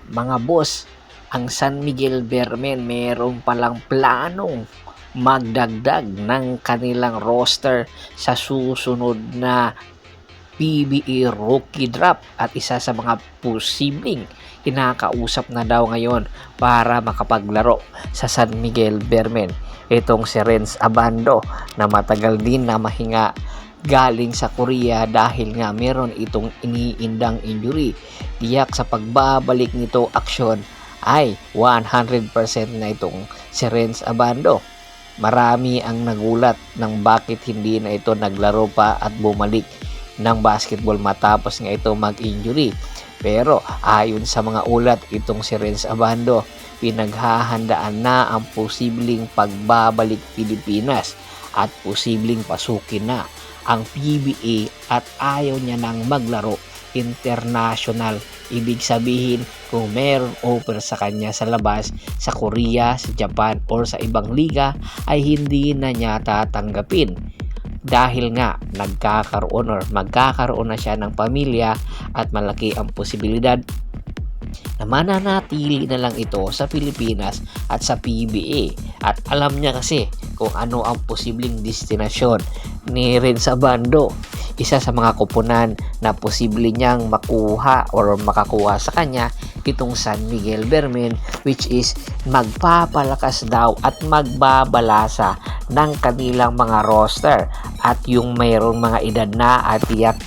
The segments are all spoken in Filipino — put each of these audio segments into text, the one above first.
Mga boss, ang San Miguel Beermen meron palang planong magdagdag ng kanilang roster sa susunod na PBA Rookie Draft at isa sa mga posibleng kinakausap na daw ngayon para makapaglaro sa San Miguel Beermen. Itong si Renz Abando na matagal din na mahinga galing sa Korea dahil nga meron itong iniindang injury. Tiyak sa pagbabalik nito aksyon ay 100% na itong si Renz Abando. Marami ang nagulat ng bakit hindi na ito naglaro pa at bumalik ng basketball matapos nga ito mag-injury. Pero ayon sa mga ulat, itong si Renz Abando pinaghahandaan na ang posibleng pagbabalik Pilipinas at posibleng pasukin na ang PBA at ayaw niya nang maglaro international. Ibig sabihin, kung meron offer sa kanya sa labas, sa Korea, sa Japan, or sa ibang liga, ay hindi na niya tatanggapin. Dahil nga magkakaroon na siya ng pamilya at malaki ang posibilidad na mananatili na lang ito sa Pilipinas at sa PBA. At alam niya kasi kung ano ang posibleng destinasyon ni Renz Abando. Isa sa mga kupunan na posible niyang makuha or makakuha sa kanya itong San Miguel Beermen, which is magpapalakas daw at magbabalasa ng kanilang mga roster at yung mayroong mga edad na at tiyak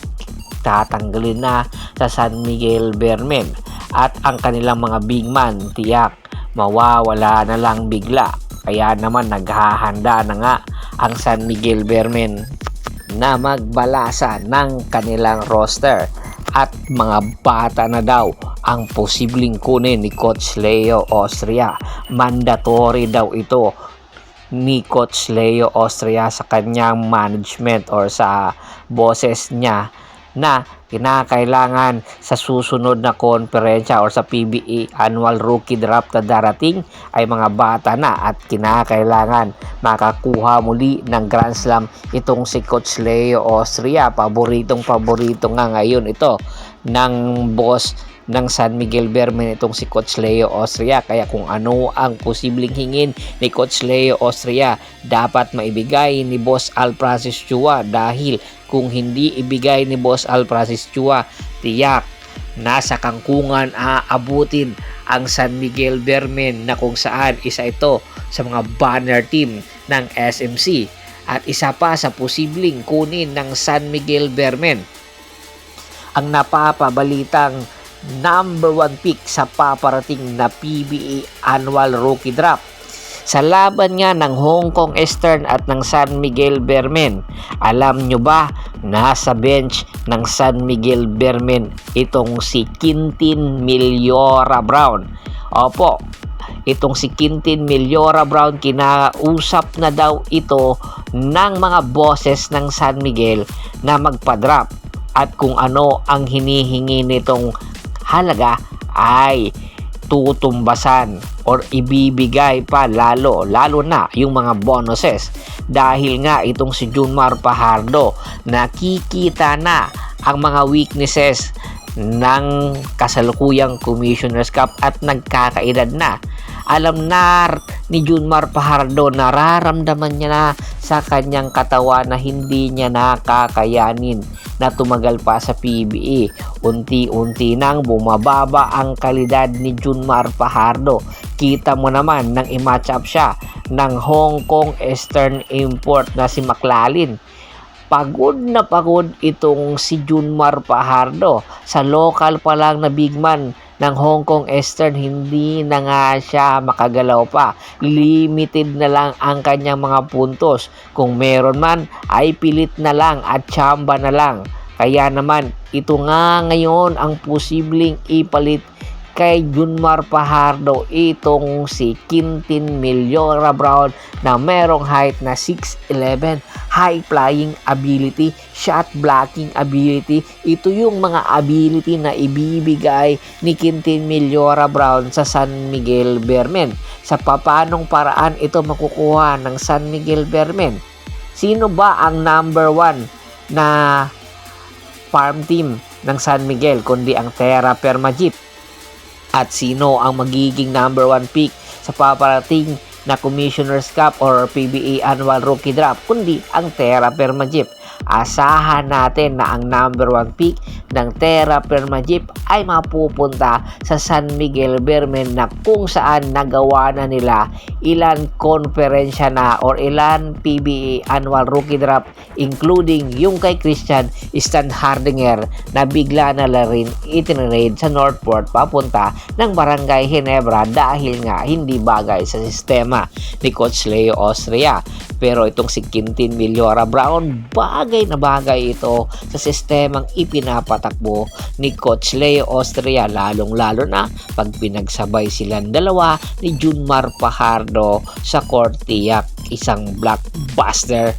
tatanggalin na sa San Miguel Beermen at ang kanilang mga big man tiyak mawawala na lang bigla. Kaya naman naghahanda na nga ang San Miguel Beermen na magbalasa ng kanilang roster at mga bata na daw ang posibleng kunin ni Coach Leo Austria. Mandatory daw ito ni Coach Leo Austria sa kanyang management or sa bosses niya na kinakailangan sa susunod na konferensya or sa PBA Annual Rookie Draft na darating ay mga bata na at kinakailangan makakuha muli ng Grand Slam itong si Coach Leo Austria. Paborito nga ngayon ito ng boss ng San Miguel Beermen itong si Coach Leo Austria. Kaya kung ano ang posibleng hingin ni Coach Leo Austria, dapat maibigay ni Boss Al Francis Chua, dahil kung hindi ibigay ni Boss Al Francis Chua, tiyak nasa kangkungan aabutin ang San Miguel Beermen na kung saan isa ito sa mga banner team ng SMC at isa pa sa posibleng kunin ng San Miguel Beermen ang napapabalitang number 1 pick sa paparating na PBA Annual Rookie Draft. Sa laban nga ng Hong Kong Eastern at ng San Miguel Beermen, alam nyo ba, nasa bench ng San Miguel Beermen itong si Quintin Millora Brown. Opo, itong si Quintin Millora Brown, kinausap na daw ito ng mga bosses ng San Miguel na magpa-drop at kung ano ang hinihingi nitong halaga ay tutumbasan or ibibigay pa lalo na yung mga bonuses, dahil nga itong si Junmar Fajardo nakikita na ang mga weaknesses ng kasalukuyang Commissioner's Cup at nagkakaedad na. Alam na ni Junmar Fajardo, nararamdaman niya na sa kanyang katawan na hindi niya nakakayanin na tumagal pa sa PBA. Unti-unti nang bumababa ang kalidad ni Junmar Fajardo. Kita mo naman nang i-match up siya ng Hong Kong Eastern import na si McLalin. Pagod na pagod itong si Junmar Fajardo. Sa local pa lang na big man ng Hong Kong Eastern, hindi na nga siya makagalaw pa. Limited na lang ang kanyang mga puntos. Kung meron man ay pilit na lang at tsamba na lang. Kaya naman ito nga ngayon ang posibleng ipalit kay Junmar Fajardo itong si Quintin Millora Brown na merong height na 6'11", high flying ability, shot blocking ability. Ito yung mga ability na ibibigay ni Quintin Millora Brown sa San Miguel Beermen. Sa papanong paraan ito makukuha ng San Miguel Beermen? Sino ba ang number 1 na farm team ng San Miguel kundi ang Terra Permagip? At sino ang magiging number 1 pick sa paparating na Commissioner's Cup or PBA Annual Rookie Draft kundi ang Tera Permajip. Asahan natin na ang number 1 pick ng Tera Permajip ay mapupunta sa San Miguel Bermen na kung saan nagawa na nila ilan konferensya na or ilan PBA Annual Rookie Draft including yung kay Christian Standhardinger na bigla na rin itinrade sa Northport papunta ng Barangay Ginebra dahil nga hindi bagay sa sistema ni Coach Leo Austria. Pero itong si Quintin Millora Brown, bagay na bagay ito sa sistemang ipinapatakbo ni Coach Leo Austria, lalong-lalo na pag pinagsabay silang dalawa ni Junmar Fajardo sa Cortiac, isang blockbuster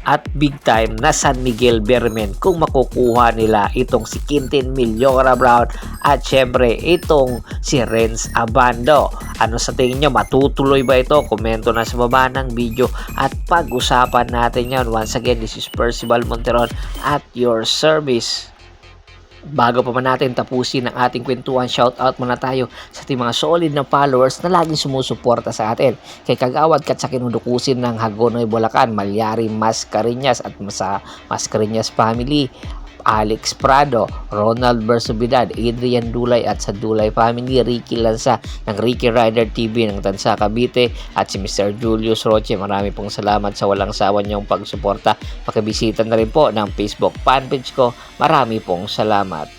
at big time na San Miguel Bermen kung makukuha nila itong si Quintin Millora Brown at syempre itong si Renz Abando. Ano sa tingin nyo? Matutuloy ba ito? Komento na sa baba ng video at pag-usapan natin yan. Once again, this is Percival Monteron at your service. Bago pa man natin tapusin ang ating kwentuhan, shoutout muna tayo sa ating mga solid na followers na laging sumusuporta sa atin. Kay Kagawad Katsakin Hudukusin ng Hagonoy, Bulacan, Malyari Mascareñas at sa Mascareñas family, Alex Prado, Ronald Bersobidad, Adrian Dulay at sa Dulay family, Ricky Lanza ng Ricky Rider TV ng Tansa Cavite at si Mr. Julius Roche. Marami pong salamat sa walang sawa niyong pagsuporta. Pakibisita na rin po ng Facebook fanpage ko. Marami pong salamat.